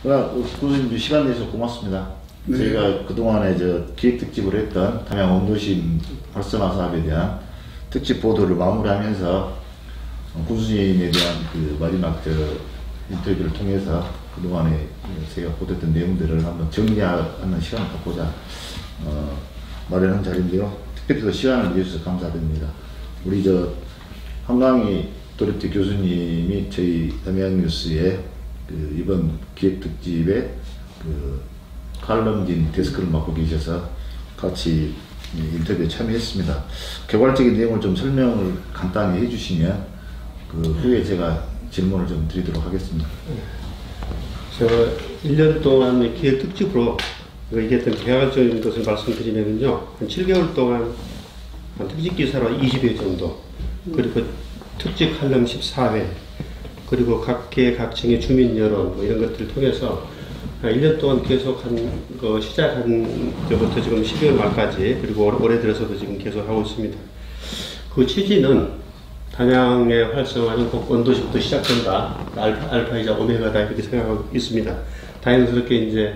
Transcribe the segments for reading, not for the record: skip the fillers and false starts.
교수님 시간 내서 고맙습니다. 네. 저희가 그동안에 기획 특집을 했던 담양 원도심 활성화 사업에 대한 특집 보도를 마무리하면서 군수님에 대한 그 마지막 인터뷰를 통해서 그동안에 제가 보도했던 내용들을 한번 정리하는 시간을 갖고자 마련한 자리인데요. 특별히 또 시간을 내주셔서 감사드립니다. 우리 한강희 도레티 교수님이 저희 담양뉴스에 이번 기획특집에 칼럼진 데스크를 맡고 계셔서 같이 인터뷰에 참여했습니다. 개괄적인 내용을 좀 설명을 간단히 해주시면 그 후에 제가 질문을 좀 드리도록 하겠습니다. 제가 1년 동안 기획특집으로 얘기했던 개괄적인 것을 말씀드리면요, 한 7개월 동안 한 특집 기사로 20회 정도, 그리고 특집 칼럼 14회, 그리고 각계 각층의 주민 여론 이런 것들을 통해서 1년 동안 계속 시작한 때부터 지금 12월 말까지, 그리고 올해 들어서도 지금 계속 하고 있습니다. 그 취지는 담양의 활성화는 꼭 원도시부터 시작된다, 알파이자 오메가다, 이렇게 생각하고 있습니다. 다행스럽게 이제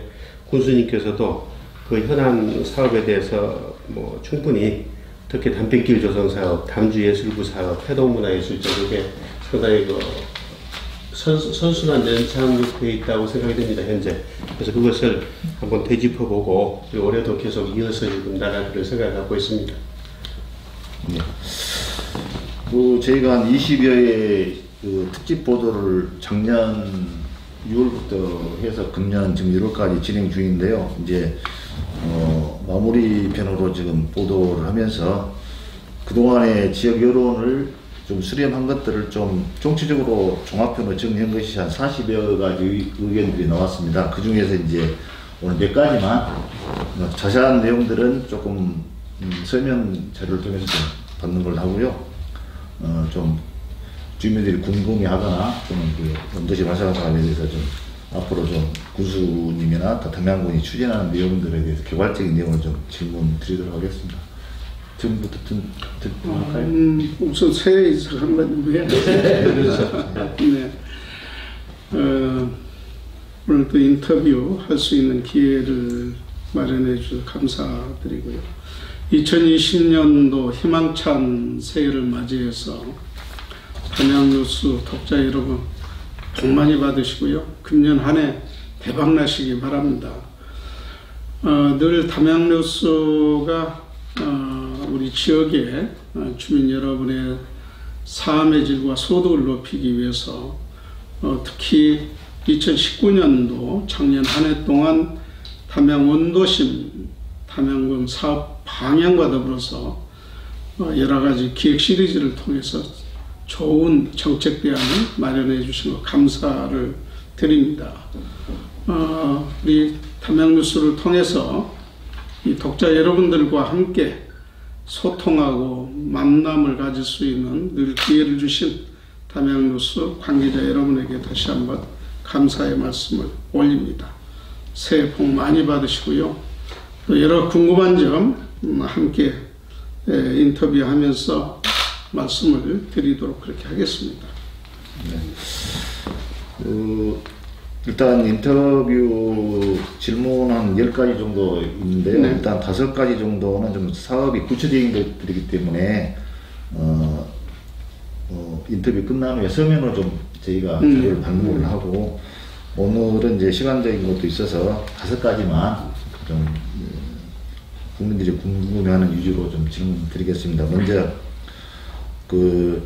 군수님께서도 그 현안 사업에 대해서 충분히, 특히 담뱃길 조성 사업, 담주예술부 사업, 해동문화예술 쪽에 상당히 선순환 연착륙되어 있다고 생각이 됩니다, 현재. 그래서 그것을 한번 되짚어보고, 올해도 계속 이어서 지금 나갈 그런 생각을 갖고 있습니다. 네. 저희가 한 20여의 특집 보도를 작년 6월부터 해서 금년 지금 1월까지 진행 중인데요. 이제 마무리 편으로 지금 보도를 하면서 그동안의 지역 여론을 좀 수렴한 것들을 좀 총체적으로 종합편으로 정리한 것이 한 40여 가지 의견들이 나왔습니다. 그 중에서 이제 오늘 몇 가지만, 자세한 내용들은 조금 설명 자료를 통해서 좀 받는 걸 하고요. 좀 주민들이 궁금해 하거나 또는 원도시 활성화 사업에 대해서 좀 앞으로 좀 군수님이나 담양군이 추진하는 내용들에 대해서 개괄적인 내용을 좀 질문 드리도록 하겠습니다. 지금부터 듣도록 할까요? 우선 새해 인사를 한번 해야 네. 오늘 또 인터뷰 할 수 있는 기회를 마련해 주셔서 감사드리고요. 2020년도 희망찬 새해를 맞이해서 담양뉴스 독자 여러분 복 많이 받으시고요. 금년 한 해 대박 나시기 바랍니다. 늘 담양뉴스가 우리 지역의 주민 여러분의 삶의 질과 소득을 높이기 위해서 특히 2019년도 작년 한 해 동안 담양 원도심 담양군 사업 방향과 더불어서 여러 가지 기획 시리즈를 통해서 좋은 정책 대안을 마련해 주신 것 감사를 드립니다. 우리 담양뉴스를 통해서 이 독자 여러분들과 함께 소통하고 만남을 가질 수 있는 늘 기회를 주신 담양뉴스 관계자 여러분에게 다시 한번 감사의 말씀을 올립니다. 새해 복 많이 받으시고요. 또 여러 궁금한 점 함께 인터뷰하면서 말씀을 드리도록 그렇게 하겠습니다. 네. 일단 인터뷰 질문 한 10가지 정도 있는데요. 네. 일단 5가지 정도는 좀 사업이 구체적인 것들이기 때문에 인터뷰 끝난 후에 서면으로 좀 저희가 자료를 반복을 하고, 오늘은 이제 시간적인 것도 있어서 5가지만 좀 국민들이 궁금해하는 위주로 좀 질문 드리겠습니다. 먼저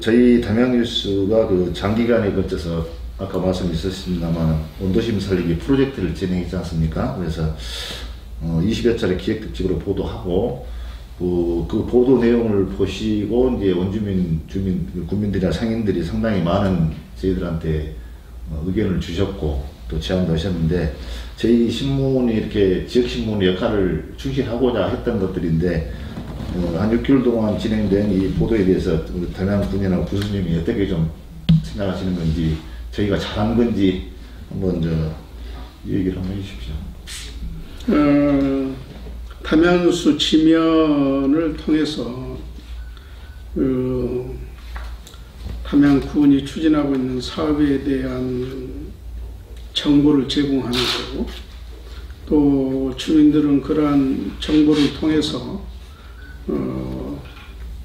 저희 담양뉴스가 장기간에 걸쳐서 아까 말씀 있었습니다만 원도심 살리기 프로젝트를 진행했지 않습니까? 그래서 20여 차례 기획 특집으로 보도하고, 그 보도 내용을 보시고 이제 원주민, 국민들이나 상인들이 상당히 많은 저희들한테 의견을 주셨고 또 제안도 하셨는데, 저희 신문이 이렇게 지역신문의 역할을 충실하고자 했던 것들인데, 한 6개월 동안 진행된 이 보도에 대해서 담양군이나 구수님이 어떻게 좀 생각하시는 건지, 저희가 잘한 건지 한번 이 얘기를 한번 해주십시오. 담양뉴스 지면을 통해서 담양군이 추진하고 있는 사업에 대한 정보를 제공하는 거고, 또 주민들은 그러한 정보를 통해서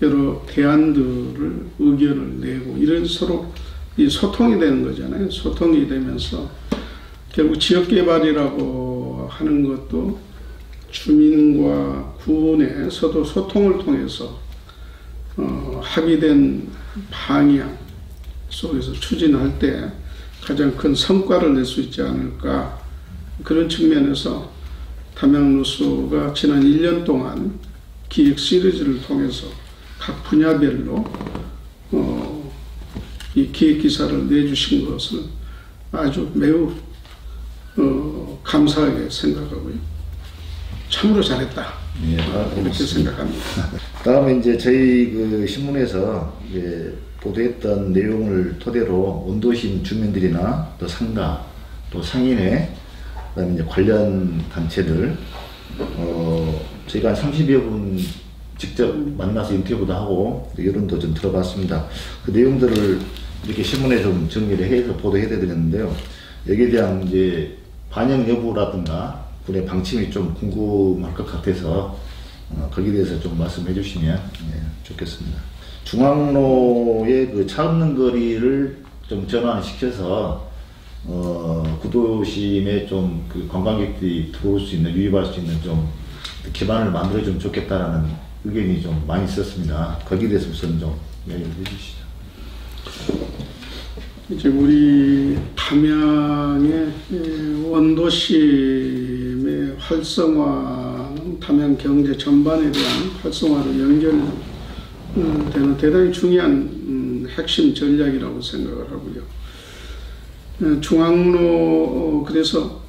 여러 대안들을 의견을 내고 이런 서로 이 소통이 되는 거잖아요. 소통이 되면서 결국 지역개발이라고 하는 것도 주민과 군의 서로 소통을 통해서 합의된 방향 속에서 추진할 때 가장 큰 성과를 낼 수 있지 않을까. 그런 측면에서 담양누수가 지난 1년 동안 기획 시리즈를 통해서 각 분야별로 이 기획 기사를 내주신 것을 아주 매우 감사하게 생각하고요. 참으로 잘했다. 예, 이렇게 생각합니다. 다음에 이제 저희 그 신문에서 이제 보도했던 내용을 토대로 원도심 주민들이나 또 상가, 또 상인회, 그다음에 이제 관련 단체들, 저희가 한 30여 분 직접 만나서 인터뷰도 하고 여론도 좀 들어봤습니다. 그 내용들을 이렇게 신문에 좀 정리를 해서 보도해드렸는데요. 여기에 대한 이제 반영 여부라든가 군의 방침이 좀 궁금할 것 같아서 거기에 대해서 좀 말씀해 주시면 좋겠습니다. 중앙로의 그 차 없는 거리를 좀 전환시켜서 구도심에 좀 그 관광객들이 들어올 수 있는, 유입할 수 있는 좀 기반을 만들어주면 좋겠다라는 의견이 좀 많이 있었습니다. 거기에 대해서 우선 좀 이야기를 해주시죠. 이제 우리 담양의 원도심의 활성화는 담양 경제 전반에 대한 활성화로 연결되는 대단히 중요한 핵심 전략이라고 생각을 하고요. 중앙로, 그래서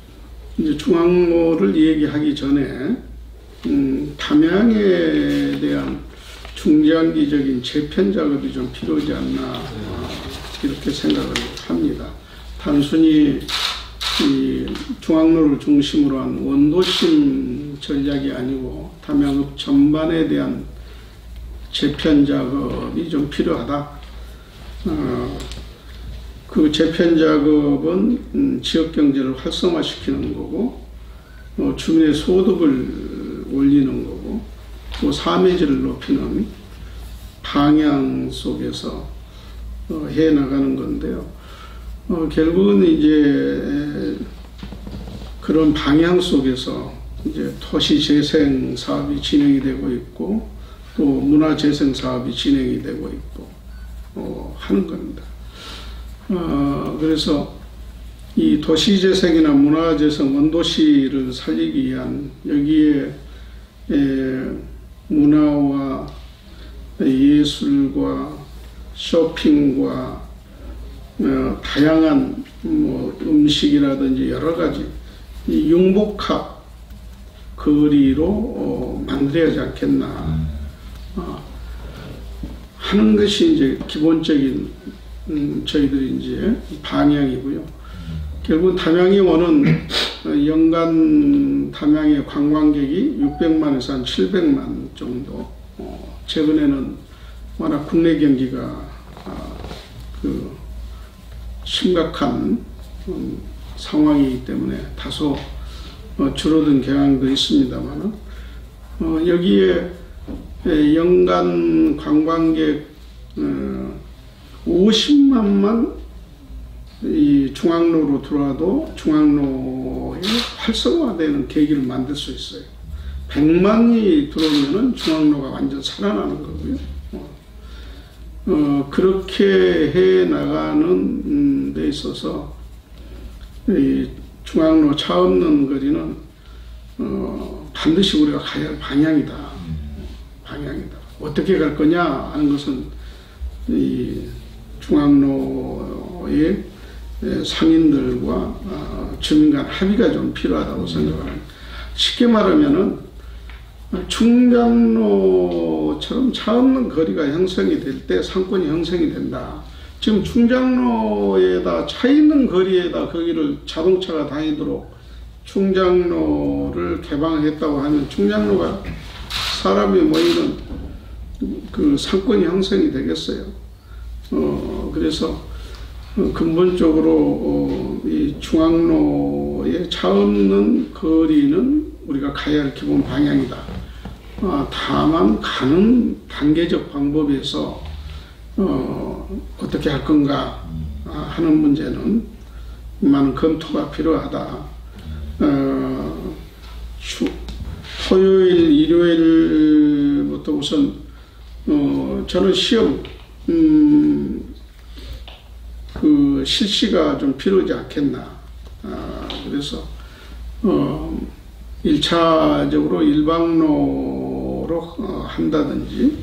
이제 중앙로를 얘기하기 전에 담양에 대한 중장기적인 재편 작업이 좀 필요하지 않나 이렇게 생각을 합니다. 단순히 이 중앙로를 중심으로 한 원도심 전략이 아니고 담양읍 전반에 대한 재편 작업이 좀 필요하다. 그 재편 작업은 지역 경제를 활성화시키는 거고, 주민의 소득을 올리는 거고, 또 사회질을 높이는 방향 속에서 해 나가는 건데요. 결국은 이제 그런 방향 속에서 이제 도시 재생 사업이 진행이 되고 있고, 또 문화 재생 사업이 진행이 되고 있고 하는 겁니다. 그래서 이 도시 재생이나 문화 재생, 원도시를 살리기 위한 여기에 문화와 예술과 쇼핑과 다양한 음식이라든지 여러 가지 이 융복합 거리로 만들어야 하지 않겠나 하는 것이 이제 기본적인 저희들이 이제 방향이고요. 결국 담양이 오는 연간 담양의 관광객이 600만에서 한 700만 정도. 최근에는 워낙 국내 경기가 그 심각한 상황이기 때문에 다소 줄어든 경향도 있습니다만 여기에 연간 관광객 50만만 이 중앙로로 들어와도 중앙로에 활성화되는 계기를 만들 수 있어요. 100만이 들어오면은 중앙로가 완전 살아나는 거고요. 그렇게 해 나가는 데 있어서 이 중앙로 차 없는 거리는 반드시 우리가 가야 할 방향이다. 방향이다. 어떻게 갈 거냐 하는 것은 이 중앙로의 상인들과 주민 간 합의가 좀 필요하다고 생각합니다. 쉽게 말하면은 충장로처럼 차 없는 거리가 형성이 될 때 상권이 형성이 된다. 지금 충장로에다 차 있는 거리에다 거기를 자동차가 다니도록 충장로를 개방했다고 하면 충장로가 사람이 모이는 그 상권이 형성이 되겠어요. 그래서 근본적으로 이 중앙로의 차 없는 거리는 우리가 가야 할 기본 방향이다. 다만 가는 단계적 방법에서 어떻게 할 건가 하는 문제는 많은 검토가 필요하다. 토요일, 일요일부터 우선 저는 시험 그 실시가 좀 필요하지 않겠나. 그래서 1차적으로 일방로로 한다든지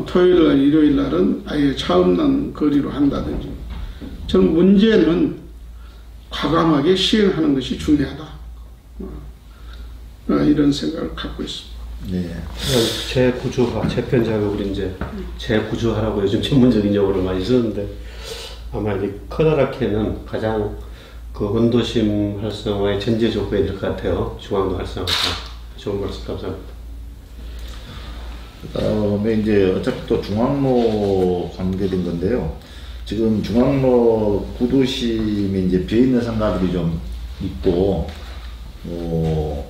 토요일날, 일요일날은 아예 차 없는 거리로 한다든지. 저는 문제는 과감하게 시행하는 것이 중요하다. 이런 생각을 갖고 있습니다. 네. 재구조화, 재편작업을 우리 이제 재구조화라고 요즘 전문적인 용어를 많이 쓰는데 아마 이제 커다랗게는 가장 그 원도심 활성화의 전제 조건이 될 것 같아요. 중앙로 활성화. 좋은 말씀 감사합니다. 그다음에 이제 어차피 또 중앙로 관계된 건데요. 지금 중앙로 구도심에 이제 비어 있는 상가들이 좀 있고,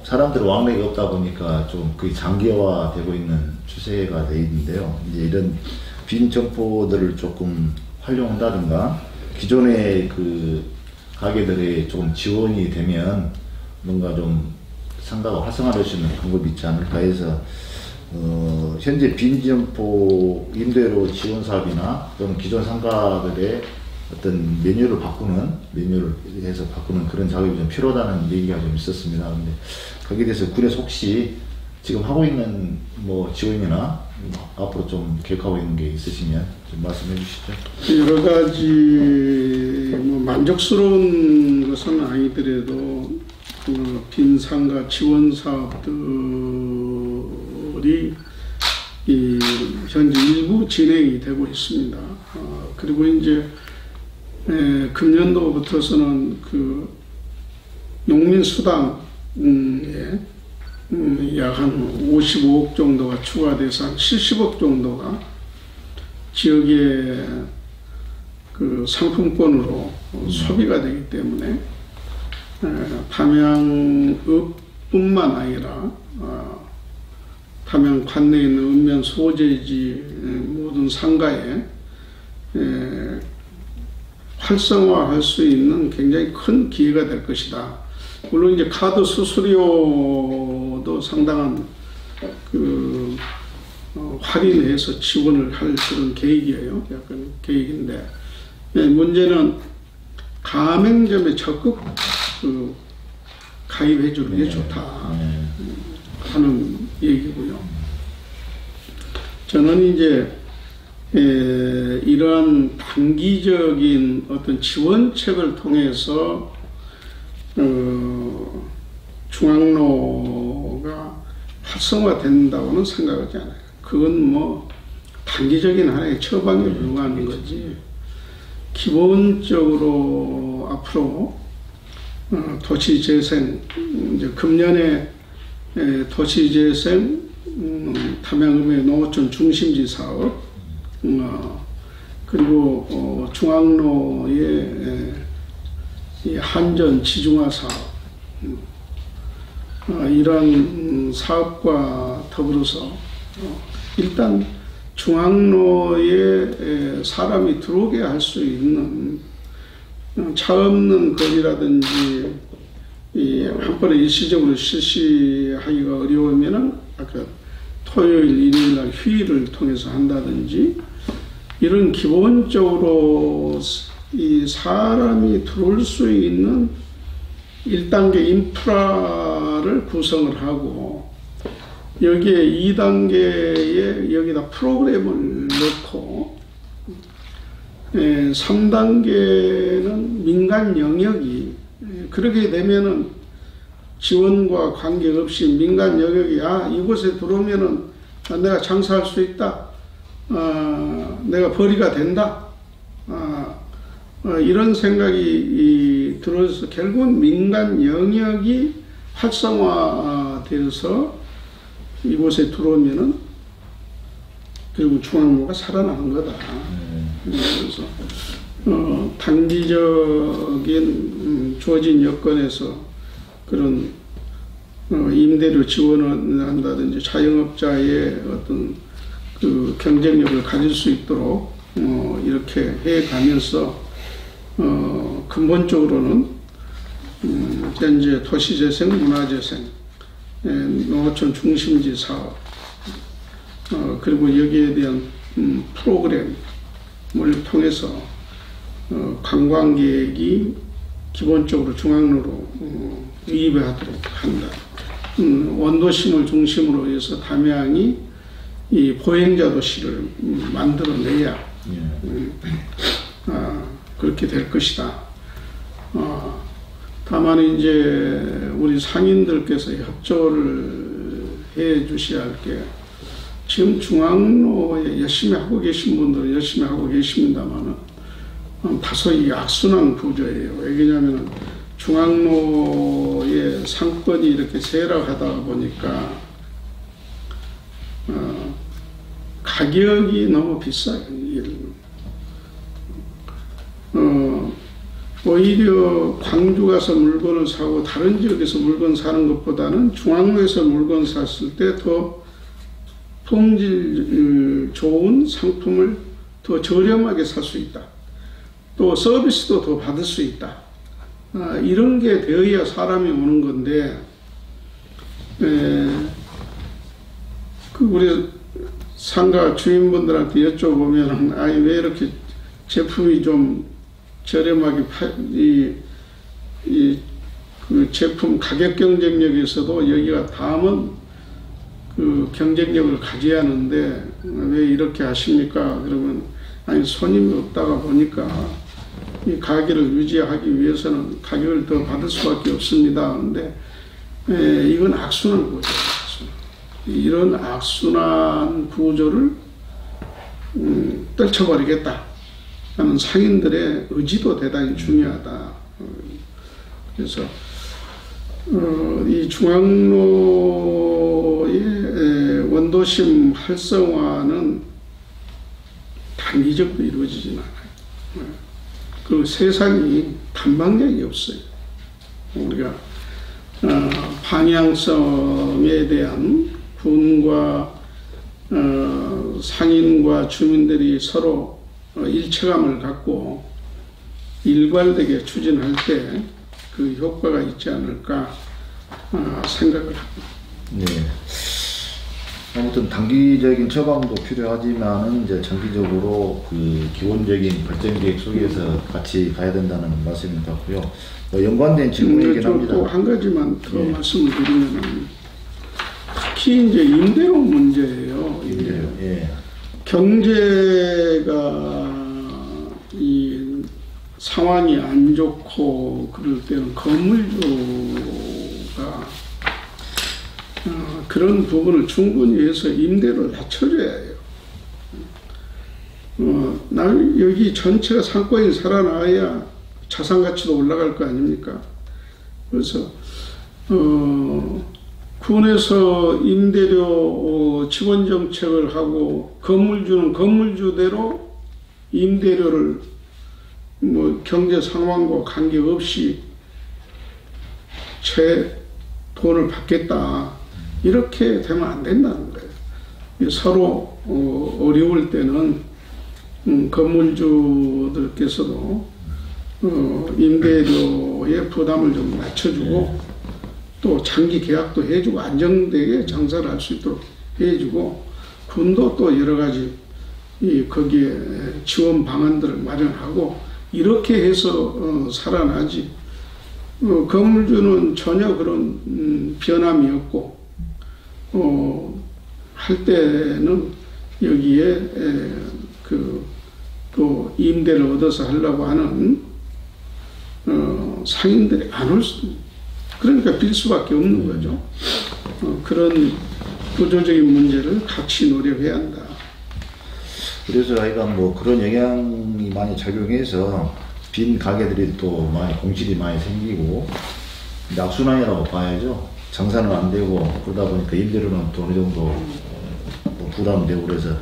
사람들 왕래가 없다 보니까 좀 거의 장기화되고 있는 추세가 돼 있는데요. 이제 이런 빈 점포들을 조금 활용한다든가, 기존의 그 가게들이 좀 지원이 되면 뭔가 좀 상가가 활성화될 수 있는 방법이 있지 않을까 해서, 현재 빈점포 임대료 지원 사업이나 또는 기존 상가들의 어떤 메뉴를 해서 바꾸는 그런 작업이 좀 필요하다는 얘기가 좀 있었습니다. 근데 거기에 대해서 군에서 혹시 지금 하고 있는 뭐 지원이나 앞으로 좀 계획하고 있는 게 있으시면 좀 말씀해 주시죠. 여러 가지 뭐 만족스러운 것은 아니더라도 빈 상가 지원 사업들이 현재 일부 진행이 되고 있습니다. 그리고 이제 금년도부터서는 그 농민수당에 약 한 55억 정도가 추가돼서 한 70억 정도가 지역의 그 상품권으로 소비가 되기 때문에 담양읍뿐만 아니라 담양 관내에 있는 읍면 소재지 모든 상가에 활성화할 수 있는 굉장히 큰 기회가 될 것이다. 물론 이제 카드 수수료도 상당한 그 할인해서 지원을 할 그런 계획이에요. 약간 계획인데 문제는 가맹점에 적극 그 가입해 주는 게 좋다 하는 얘기고요. 저는 이제 이러한 단기적인 어떤 지원책을 통해서 중앙로가 활성화된다고는 생각하지 않아요. 그건 뭐 단기적인 하나의 처방에 불과한 거지. 기본적으로 앞으로 도시재생, 이제 금년에 도시재생 담양읍의 농어촌 중심지 사업, 그리고 중앙로의 이 한전 지중화 사업, 이러한 사업과 더불어서 일단 중앙로에 사람이 들어오게 할 수 있는 차 없는 거리라든지 한 번에 일시적으로 실시하기가 어려우면은 아까 토요일, 일요일 날 휴일을 통해서 한다든지 이런 기본적으로 이 사람이 들어올 수 있는 1단계 인프라를 구성을 하고 여기에 2단계에 여기다 프로그램을 넣고 3단계는 민간 영역이 그렇게 되면은 지원과 관계없이 민간 영역이 이곳에 들어오면은 내가 장사할 수 있다, 내가 벌이가 된다, 이런 생각이 들어서 결국은 민간 영역이 활성화되어서 이곳에 들어오면은 결국 중앙로가 살아나는 거다. 그래서 단기적인 주어진 여건에서 그런 임대료 지원을 한다든지 자영업자의 어떤 그 경쟁력을 가질 수 있도록 이렇게 해 가면서 근본적으로는 현재 도시재생, 문화재생, 농어촌 중심지 사업, 그리고 여기에 대한 프로그램을 통해서 관광객이 기본적으로 중앙로로 유입하도록 한다. 원도심을 중심으로 해서 담양이 이 보행자 도시를 만들어내야 그렇게 될 것이다. 다만 이제 우리 상인들께서 협조를 해 주셔야 할 게, 지금 중앙로에 열심히 하고 계신 분들은 열심히 하고 계십니다만은 다소 이 악순환 구조예요. 왜냐하면 중앙로의 상권이 이렇게 쇠락하다 보니까 가격이 너무 비싸요. 오히려 광주 가서 물건을 사고 다른 지역에서 물건 사는 것보다는 중앙로에서 물건 샀을 때 더 품질 좋은 상품을 더 저렴하게 살 수 있다. 또 서비스도 더 받을 수 있다. 이런 게 되어야 사람이 오는 건데, 그 우리 상가 주인분들한테 여쭤보면, 아니 왜 이렇게 제품이 좀 저렴하게 그 제품 가격 경쟁력에서도 여기가 다음은 그 경쟁력을 가져야 하는데 왜 이렇게 하십니까? 그러면 아니 손님이 없다가 보니까 이 가격을 유지하기 위해서는 가격을 더 받을 수밖에 없습니다. 그런데 이건 악순환 구조예요. 이런 악순환 구조를 떨쳐버리겠다 하는 상인들의 의지도 대단히 중요하다. 그래서 이 중앙로의 원도심 활성화는 단기적으로 이루어지진 않아요. 그 세상이 단방향이 없어요. 우리가 방향성에 대한 군과 상인과 주민들이 서로 일체감을 갖고 일관되게 추진할 때 그 효과가 있지 않을까 생각을 합니다. 네. 아무튼 단기적인 처방도 필요하지만은 이제 장기적으로 그 기본적인 발전 계획 속에서 같이 가야 된다는 말씀인 것 같고요. 연관된 질문이긴 합니다. 또 한 가지만 더 말씀을 드리면, 특히 이제 임대료 문제예요. 임대료. 예. 경제가 이 상황이 안 좋고 그럴 때는 건물주가 그런 부분을 충분히 해서 임대료를 낮춰줘야 해요. 여기 전체가 상권이 살아나야 자산 가치도 올라갈 거 아닙니까? 그래서 군에서 임대료 지원 정책을 하고 건물주는 건물주대로 임대료를 뭐 경제 상황과 관계없이 제 돈을 받겠다, 이렇게 되면 안 된다는 거예요. 서로 어려울 때는 건물주들께서도 임대료의 부담을 좀 낮춰주고 또 장기 계약도 해주고 안정되게 장사를 할 수 있도록 해주고, 군도 또 여러 가지 거기에 지원 방안들을 마련하고 이렇게 해서 살아나지. 건물주는 전혀 그런 변함이 없고 할 때는 여기에 또 임대를 얻어서 하려고 하는 상인들이 안 올 수, 그러니까 빌 수밖에 없는 거죠. 그런 구조적인 문제를 같이 노력해야 한다. 그래서 하여간 뭐 그런 영향이 많이 작용해서 빈 가게들이 또 많이 공실이 많이 생기고 악순환이라고 봐야죠. 장사는 안 되고 그러다 보니까 임대료는 또 어느 정도 뭐 부담되고, 그래서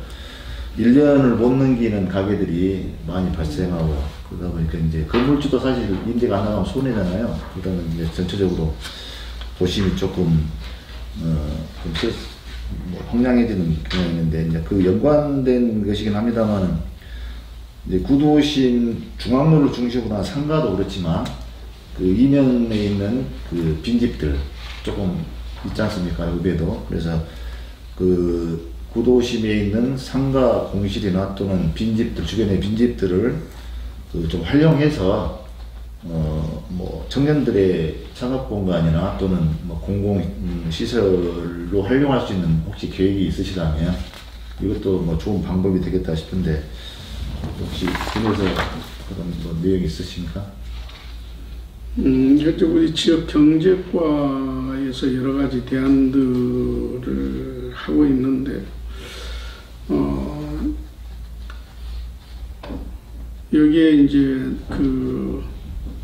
1년을 못 넘기는 가게들이 많이 발생하고 그러다 보니까 이제 건물주도 사실 임대가 안 나가면 손해잖아요. 그러다 보니 이제 전체적으로 도심이 조금 좀 황량해지는 경향이 있는데, 이제 그 연관된 것이긴 합니다만은, 이제 구도심 중앙로를 중심으로 한 상가도 그렇지만, 그 이면에 있는 그 빈집들 조금 있지 않습니까? 여기에도. 그래서 그 구도심에 있는 상가 공실이나 또는 빈집들, 주변의 빈집들을 그 좀 활용해서 뭐 청년들의 창업 공간이나 또는 뭐 공공 시설로 활용할 수 있는 혹시 계획이 있으시다면 이것도 뭐 좋은 방법이 되겠다 싶은데, 혹시 그래서 그런 뭐 내용이 있으십니까? 현재 우리 지역 경제과에서 여러 가지 대안들을 하고 있는데, 여기에 이제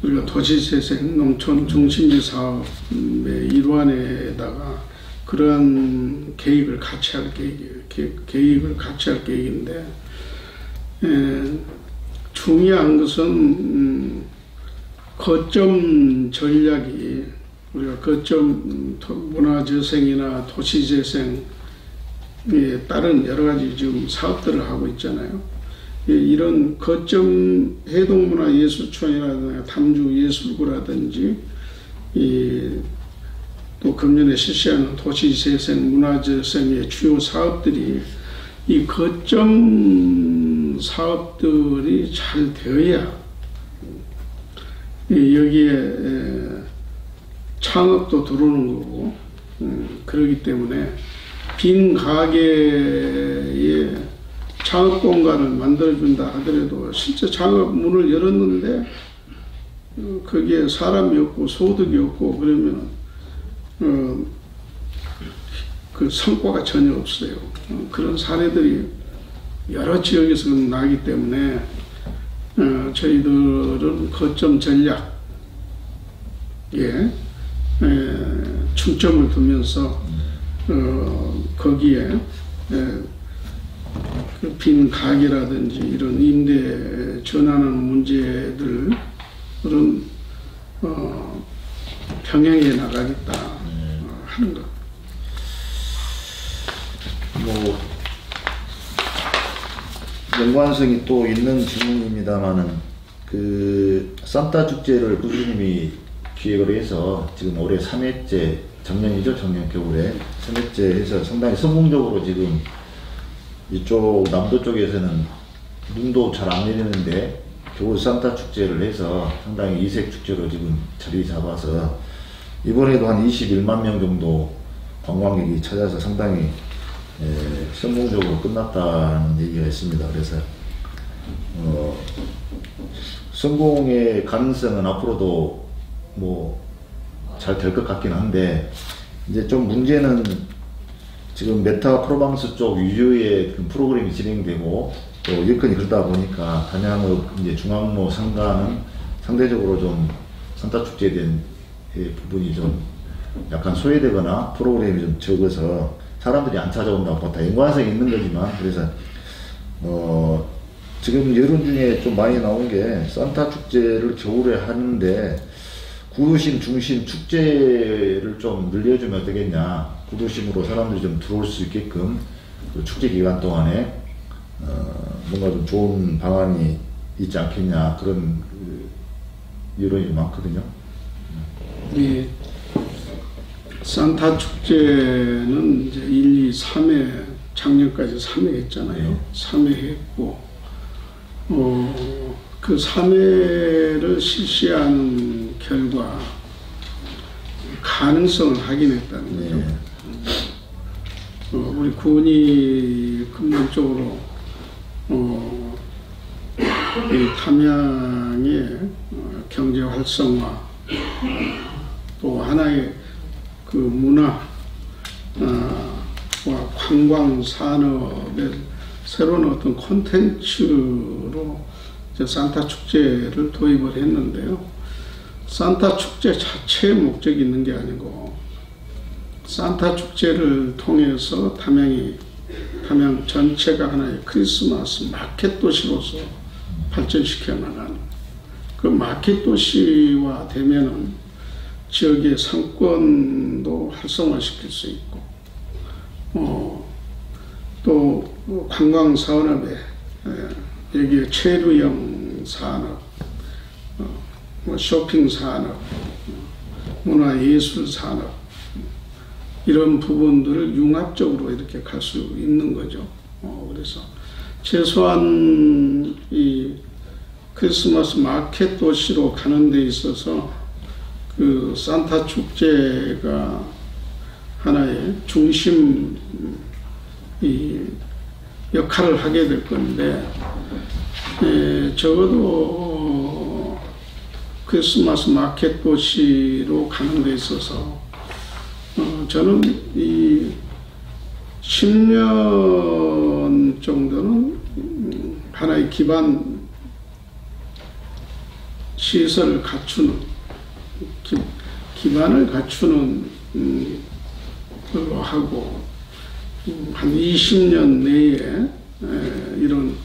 우리가 도시재생, 농촌 중심지 사업의 일환에다가 그러한 계획을 같이 할 계획인데, 중요한 것은 거점 전략이, 우리가 거점 문화재생이나 도시재생에 따른 여러 가지 지금 사업들을 하고 있잖아요. 이런 거점 해동문화예술촌이라든가 담주예술구라든지 또 금년에 실시하는 도시재생, 문화재생의 주요 사업들이, 이 거점 사업들이 잘 되어야 여기에 창업도 들어오는 거고, 그렇기 때문에 빈 가게에 창업 공간을 만들어준다 하더라도 실제 창업 문을 열었는데 거기에 사람이 없고 소득이 없고 그러면 그 성과가 전혀 없어요. 그런 사례들이 여러 지역에서 나기 때문에 저희들은 거점 전략에 중점을 두면서 거기에 그 빈 가게라든지 이런 임대 전환하는 문제들은 병행해 나가겠다 하는 것. 뭐 연관성이 또 있는 질문입니다만은, 그 산타 축제를 구주님이 기획을 해서 지금 올해 3회째, 작년이죠, 작년 겨울에 3회째 해서 상당히 성공적으로 지금 이쪽 남도 쪽에서는 눈도 잘 안 내리는데 겨울 산타 축제를 해서 상당히 이색 축제로 지금 자리 잡아서 이번에도 한 21만 명 정도 관광객이 찾아서 상당히 성공적으로 끝났다는 얘기가 있습니다. 그래서 성공의 가능성은 앞으로도 뭐 잘 될 것 같긴 한데, 이제 좀 문제는 지금 메타 프로방스 쪽 위주의 프로그램이 진행되고 또 여건이 그러다 보니까 단양의 이제 중앙로 상가는 상대적으로 좀 산타 축제에 대한 부분이 좀 약간 소외되거나 프로그램이 좀 적어서 사람들이 안 찾아온다고 다 연관성이 있는 거지만, 그래서 지금 여론 중에 좀 많이 나온 게 산타 축제를 겨울에 하는데 구도심 중심 축제를 좀 늘려주면 어떠겠냐, 구도심으로 사람들이 좀 들어올 수 있게끔 그 축제 기간 동안에 뭔가 좀 좋은 방안이 있지 않겠냐, 그런 여론이 많거든요. 이 산타 축제는 이제 1, 2, 3회, 작년까지 3회 했잖아요. 네. 3회 했고, 그 3회를 실시하는 결과 가능성을 확인했다는 거죠. 네. 우리 군이 근본적으로 이 담양의 경제 활성화, 또 하나의 그 문화와 관광 산업의 새로운 어떤 콘텐츠로 이제 산타 축제를 도입을 했는데요. 산타 축제 자체의 목적이 있는 게 아니고, 산타 축제를 통해서 담양 전체가 하나의 크리스마스 마켓 도시로서 발전시켜 나가는 그 마켓 도시화 되면은 지역의 상권도 활성화시킬 수 있고, 또 관광 산업에 여기에 체류형 산업, 뭐 쇼핑 산업, 문화예술 산업 이런 부분들을 융합적으로 이렇게 갈 수 있는 거죠. 그래서 최소한 이 크리스마스 마켓 도시로 가는 데 있어서 그 산타 축제가 하나의 중심 이 역할을 하게 될 건데, 적어도 크리스마스 마켓 도시로 가는 데 있어서 저는 이 10년 정도는 하나의 기반 시설을 갖추는, 기반을 갖추는 걸로 하고, 한 20년 내에 이런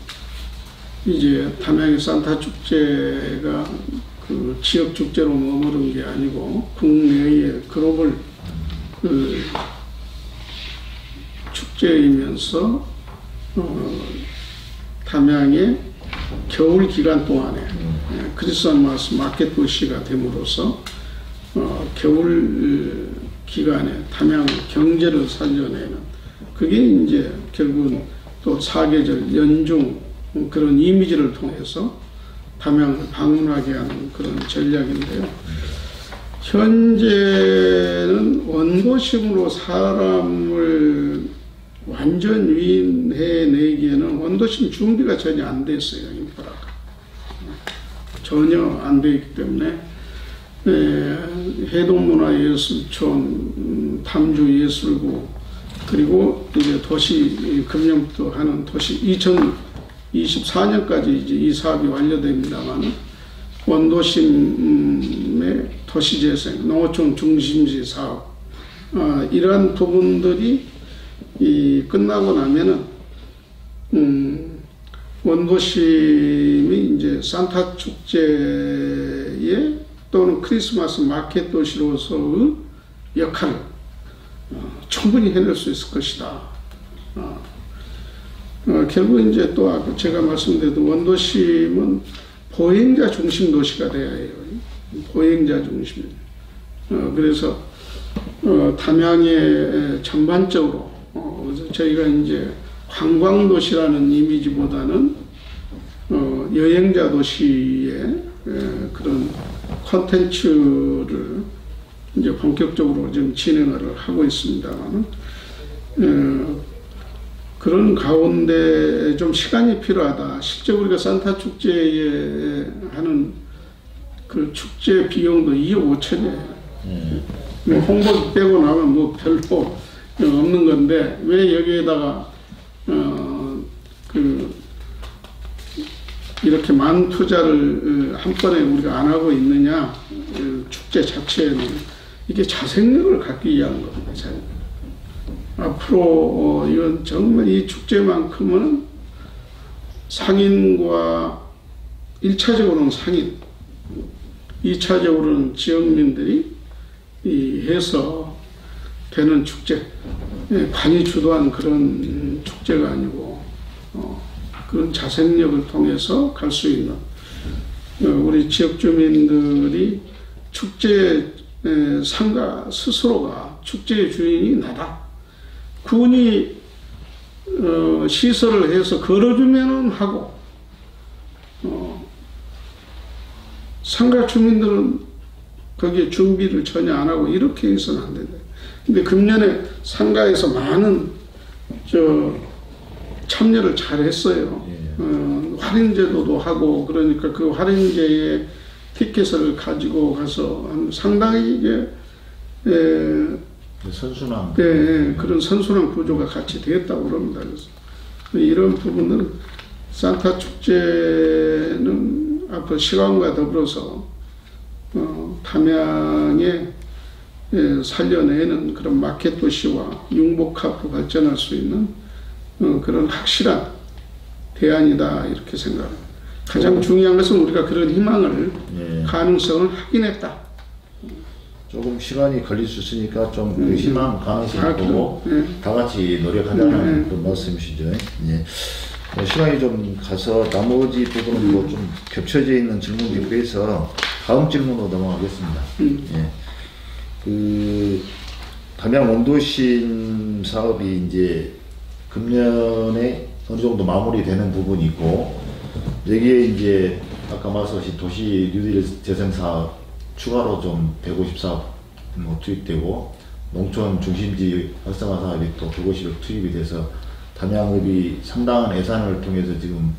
이제 담양의 산타 축제가 그 지역 축제로 머무른 게 아니고 국내의 글로벌 그 축제이면서 담양의 겨울 기간 동안에 크리스마스 마켓 도시가 됨으로써 겨울 기간에 담양 경제를 살려내는, 그게 이제 결국은 또 사계절 연중 그런 이미지를 통해서 담양을 방문하게 하는 그런 전략인데요. 현재는 원도심으로 사람을 완전 유인해내기에는 원도심 준비가 전혀 안 됐어요. 인프라가 전혀 안 되어 있기 때문에 해동문화예술촌, 담주예술구, 그리고 이제 도시 금년부터 하는 도시 2024년까지 이제 이 사업이 완료됩니다만, 원도심의 도시재생, 농어촌 중심지 사업, 이러한 부분들이 끝나고 나면은 원도심이 이제 산타 축제에 또는 크리스마스 마켓 도시로서의 역할을 충분히 해낼 수 있을 것이다. 결국 이제 또 아까 제가 말씀드렸던 원도심은 보행자 중심 도시가 돼야 해요. 보행자 중심. 그래서 담양에 전반적으로 저희가 이제 관광도시라는 이미지보다는 여행자 도시의 그런 콘텐츠를 이제 본격적으로 지금 진행을 하고 있습니다만, 그런 가운데 좀 시간이 필요하다. 실제 우리가 산타 축제에 하는 그 축제 비용도 2억 5천이에요. 뭐 홍보 빼고 나면 뭐 별로 없는 건데, 왜 여기에다가 이렇게 많은 투자를 한 번에 우리가 안 하고 있느냐? 축제 자체에는 이게 자생력을 갖기 위한 겁니다. 앞으로 이건 정말 이 축제만큼은 상인과 1차적으로는 상인, 2차적으로는 지역민들이 해서 되는 축제, 관이 주도한 그런 축제가 아니고 그런 자생력을 통해서 갈 수 있는, 우리 지역 주민들이 축제 상가 스스로가 축제의 주인이 나다. 군이 시설을 해서 걸어주면은 하고, 상가 주민들은 거기에 준비를 전혀 안 하고 이렇게 해서는 안 된다. 근데 금년에 상가에서 많은 참여를 잘 했어요. 할인제도도 하고, 그러니까 그 할인제의 티켓을 가지고 가서 상당히 이게 선순환, 그런 선순환 구조가 같이 되었다고 그럽니다. 그래서 이런 부분은 산타 축제는 앞으로 시간과 더불어서 담양에 살려내는 그런 마켓 도시와 융복합으로 발전할 수 있는 그런 확실한 대안이다, 이렇게 생각합니다. 가장 중요한 것은 우리가 그런 희망을 예. 가능성을 확인했다. 조금 시간이 걸릴 수 있으니까 좀 그 희망 가능성을 보고 예. 다 같이 노력하자는 그런 말씀이시죠. 예. 시간이 좀 가서 나머지 부분은 뭐 좀 겹쳐져 있는 질문도 있고 해서 다음 질문으로 넘어가겠습니다. 예. 그 담양 원도심 사업이 이제 금년에 어느 정도 마무리되는 부분이 있고, 여기에 이제 아까 말씀하신 도시 뉴딜 재생 사업 추가로 좀 154억 뭐 투입되고, 농촌 중심지 활성화 사업이 또 150억 투입이 돼서 담양읍이 상당한 예산을 통해서 지금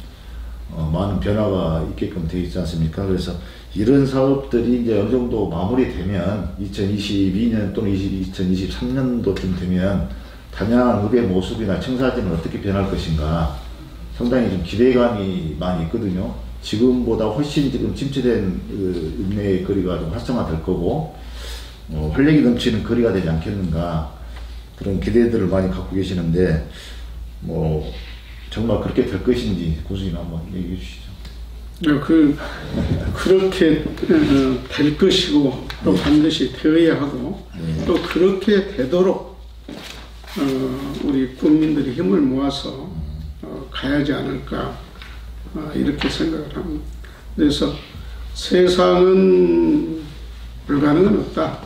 많은 변화가 있게끔 되어 있지 않습니까? 그래서 이런 사업들이 이제 어느 정도 마무리되면 2022년 또는 2023년도쯤 되면 담양읍의 모습이나 청사진은 어떻게 변할 것인가 상당히 좀 기대감이 많이 있거든요. 지금보다 훨씬 지금 침체된 읍내의 거리가 좀 활성화될 거고, 활력이 넘치는 거리가 되지 않겠는가, 그런 기대들을 많이 갖고 계시는데, 뭐 정말 그렇게 될 것인지 고수님 한번 얘기해 주시죠. 그렇게 될 것이고 또 반드시 되어야 하고 또 그렇게 되도록 우리 국민들이 힘을 모아서 가야지 않을까, 이렇게 생각을 합니다. 그래서 세상은 불가능은 없다.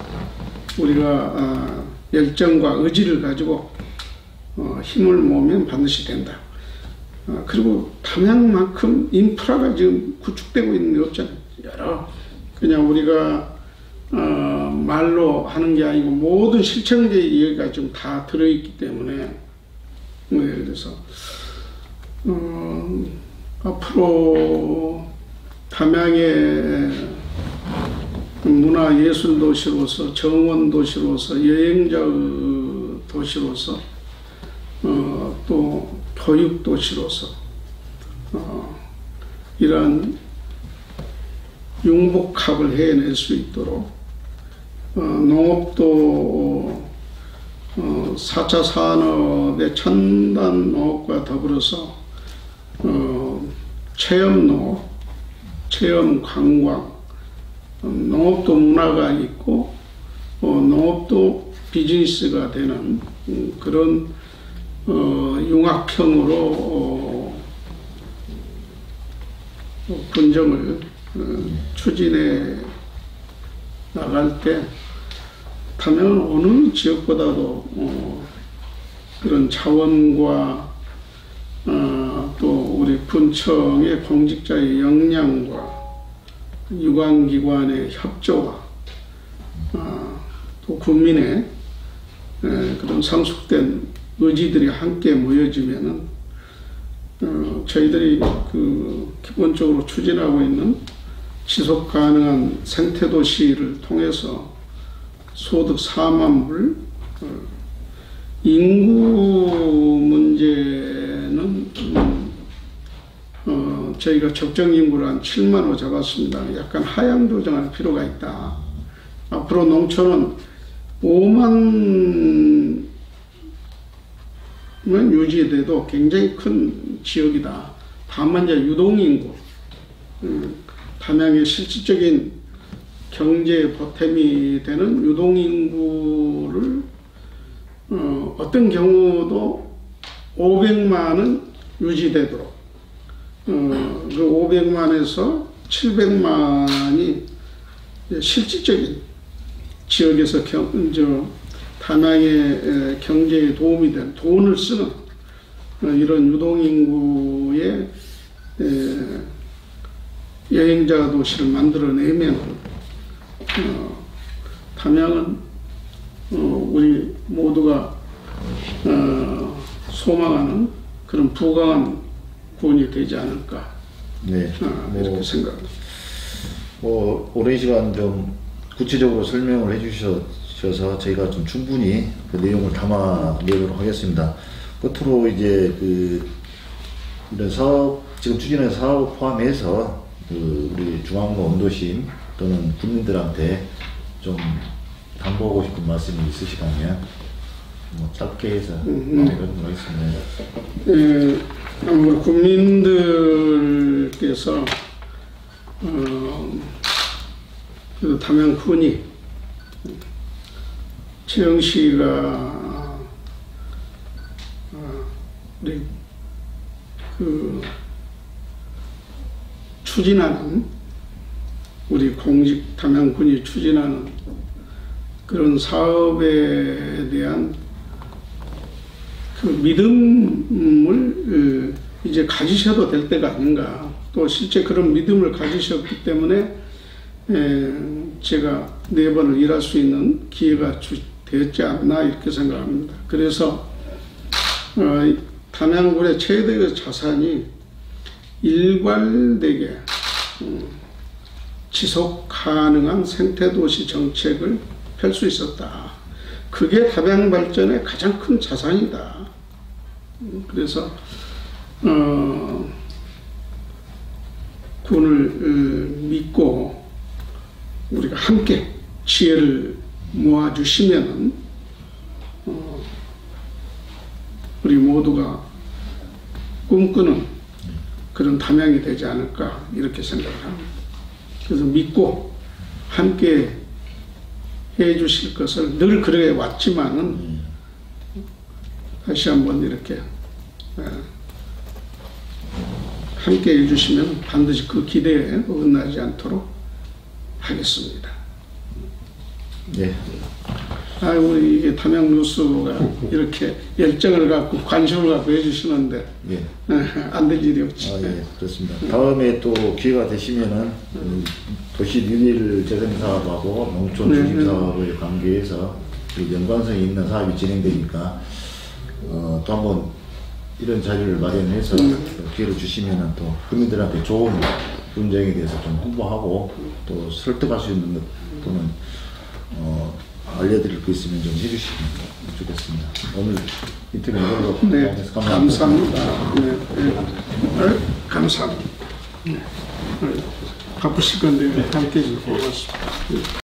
우리가 열정과 의지를 가지고 힘을 모으면 반드시 된다. 그리고 담양만큼 인프라가 지금 구축되고 있는 게 없잖아요. 여러 그냥 우리가 말로 하는 게 아니고 모든 실천계 이해가 좀 다 들어있기 때문에, 예를 들어서 앞으로 담양의 문화예술도시로서, 정원도시로서, 여행자 도시로서, 또 교육도시로서 이러한 융복합을 해낼 수 있도록 농업도 4차 산업의 첨단 농업과 더불어서 체험농업, 체험관광, 농업도 문화가 있고 농업도 비즈니스가 되는 그런 융합형으로 분정을 추진해 나갈 때 담양은 어느 지역보다도 그런 자원과 또 우리 군청의 공직자의 역량과 유관기관의 협조와 또 국민의 그런 성숙된 의지들이 함께 모여지면은 저희들이 기본적으로 추진하고 있는 지속 가능한 생태 도시를 통해서 소득 4만 불, 인구 문제는 저희가 적정 인구를 한 7만호 잡았습니다. 약간 하향 조정할 필요가 있다. 앞으로 농촌은 5만 유지돼도 굉장히 큰 지역이다. 다만 이제 유동인구, 담양의 실질적인 경제 보탬이 되는 유동인구를 어떤 경우도 500만은 유지되도록, 그 500만에서 700만이 실질적인 지역에서 담양의 경제에 도움이 된 돈을 쓰는 이런 유동인구의 여행자 도시를 만들어내면 담양은 우리 모두가 소망하는 그런 부강한 군이 되지 않을까, 네. 이렇게 생각합니다. 오랜 시간 좀 구체적으로 설명을 해주셔서 저희가 좀 충분히 그 내용을 담아내도록 하겠습니다. 끝으로 이제 이런 사업, 지금 추진하는 사업 포함해서 우리 중앙로 원도심 또는 국민들한테 좀 당부하고 싶은 말씀이 있으시다면. 뭐 짧게 해서 그런 거 있습니다. 아무래도 국민들께서 그 담양군이 최영 씨가 우리 그 추진하는 우리 공직 담양군이 추진하는 그런 사업에 대한 그 믿음을 이제 가지셔도 될 때가 아닌가. 또 실제 그런 믿음을 가지셨기 때문에 제가 4번을 일할 수 있는 기회가 되었지 않나 이렇게 생각합니다. 그래서 담양군의 최대의 자산이 일괄되게 지속 가능한 생태도시 정책을 펼 수 있었다. 그게 담양 발전의 가장 큰 자산이다. 그래서 군을 믿고 우리가 함께 지혜를 모아주시면은 우리 모두가 꿈꾸는 그런 담양이 되지 않을까 이렇게 생각을 합니다. 그래서 믿고 함께 해주실 것을 늘 그래 왔지만은 다시 한번 이렇게 함께 해주시면 반드시 그 기대에 어긋나지 않도록 하겠습니다. 네. 우리 이게 담양 뉴스가 이렇게 열정을 갖고 관심을 갖고 해주시는데 예. 안 될 일이 없지. 예, 그렇습니다. 다음에 또 기회가 되시면은 도시 뉴딜 재생 사업하고 농촌 중심 사업의 관계에서 연관성이 있는 사업이 진행되니까 또 한번 이런 자리를 마련해서 기회를 주시면은 또 국민들한테 좋은 분쟁에 대해서 좀 홍보하고 또 설득할 수 있는 것 또는 알려드릴 거 있으면 좀 해주시면 좋겠습니다. 오늘 인터뷰 이걸로 감사합니다. 네. 감사합니다. 바쁘실 건데 함께 해주셔서 고맙습니다.